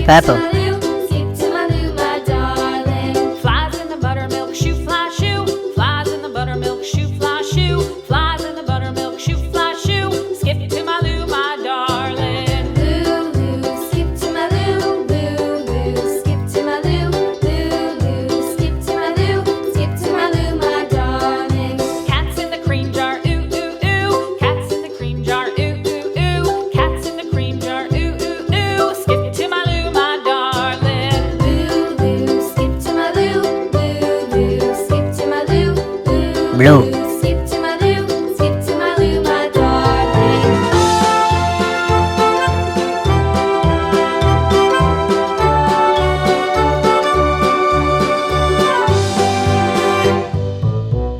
Purple. Skip to my loo, my darling. Flies in the buttermilk, shoo, fly, shoo. Flies in the buttermilk, shoo, fly, shoo. Flies in the buttermilk, shoo, fly, shoo. Skip to my loo, my darling. Loo, loo, skip to my loo. Loo, loo, skip to my loo. Loo, loo, skip to my loo. Skip to my loo, my darling. Cats in the cream jar, ooh, ooh, ooh. Cats in the cream jar, ooh, ooh, ooh. Cats in the cream jar, ooh, ooh, ooh. Skip to my loo, my darling. Loo, loo, skip to my loo. Loo, loo, skip to my loo. Loo, Blue. loo, skip to my loo. Skip to my loo, my darling.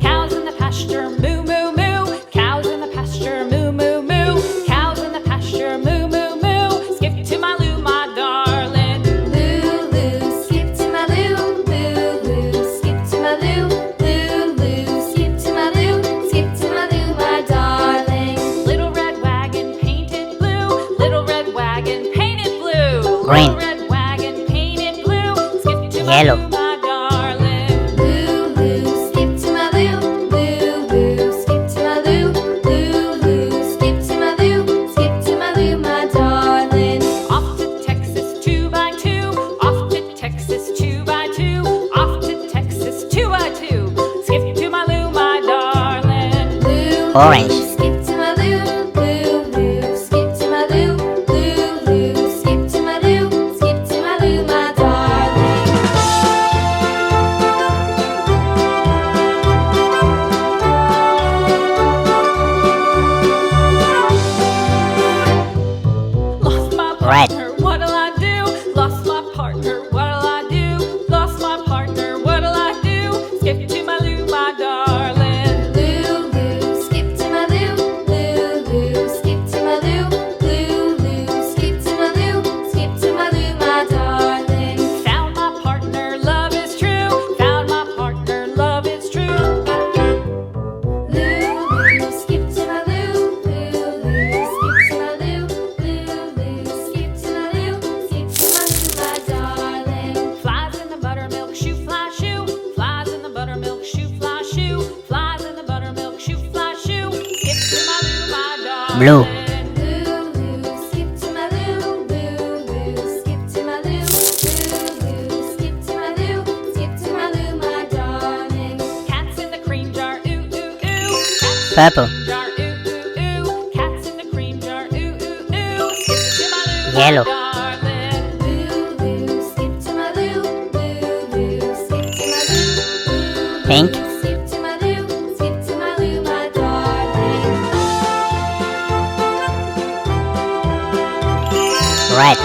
Cows in the pasture, moo, moo, moo. Cows in the pasture, moo, moo, moo. Cows in the pasture, moo, moo, moo. Skip to my loo, my darling. Loo, loo, skip to my loo. Loo, loo, skip to my loo. Loo, loo, skip to my loo. Skip to my loo, my darling. Little red wagon painted blue. Little red wagon painted blue. Green. Little red wagon painted blue. Skip to my Yellow. loo, my darling. Loo, loo, skip to my loo. Loo, loo, skip to my loo. Loo, loo, skip to my loo. Skip to my loo, my darling. Off to Texas 2x2. Off to Texas 2x2. Off to Texas 2x2. Skip to my loo, my darling. Loo, Orange. loo, skip to my loo. Loo, loo, skip to my loo. Loo, loo, skip to my loo. Skip to my loo, my darling. Lost my Red. partner, what'll I do? Lost my partner, what'll I do? Lost my partner, what'll I do? Skip to my loo, my darling. Loo, loo, skip to my loo. Loo, loo, skip to my loo. Loo, loo, skip to my loo. Skip to my loo, my darling. Found my partner, love is true. Found my partner, love is true. Loo, loo, skip to my loo. Loo, loo, skip to my loo. Loo, loo, skip to my loo. Skip to my loo, my darling. Flies in the buttermilk, shoo, fly, shoo. Flies in the buttermilk, shoo, fly, shoo. Flies in the buttermilk, shoo, fly, shoo. Skip to my loo, my darling. Blue. Loo, loo, skip to my loo. Loo, loo, skip to my loo. Loo, loo, skip to my loo. Skip to my loo, my darling. Cats in the cream jar, ooh, ooh, ooh. Cats in Purple. the cream jar, ooh, ooh, ooh. Cats in the cream jar, ooh, ooh, ooh. Skip to my loo, Yellow. my darling. Loo, loo, skip to my loo. Loo, loo, skip to my loo. Loo, Pink. loo, skip to my loo. Skip to my loo, my darling. Red.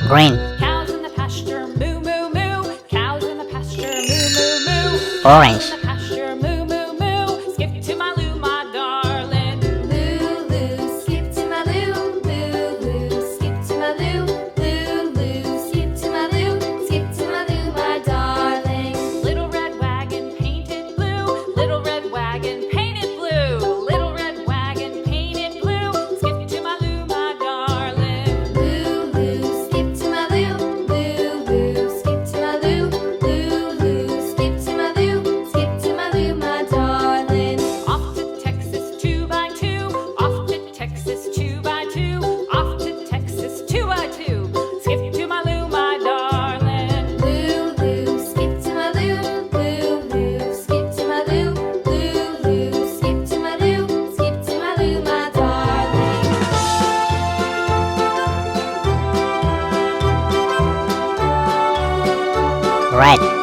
Green. Cows in the pasture, moo, moo, moo. Cows in the pasture, moo, moo, moo. Orange. Cows in the pasture, moo, moo, moo. Skip to my loo, my darling. Loo, loo, skip to my loo. Loo, loo, skip to my loo. Loo, loo, skip to my loo. Skip to my loo, my darling. Little red wagon painted blue. Little red wagon painted blue. Little red wagon painted blue. Skip to my loo, my darling. Loo, loo, skip to my loo. Loo, loo, skip to my loo. Loo, loo, skip to my loo. Skip to my loo, my darling. Off to Texas 2x2. Off to Texas 2x2. Off to Texas 2x2. Skip to my loo, my darling. Loo, loo, skip to my loo. Loo, loo, skip to my loo. Loo, loo, skip to my loo. Skip to my loo, my darling. Red.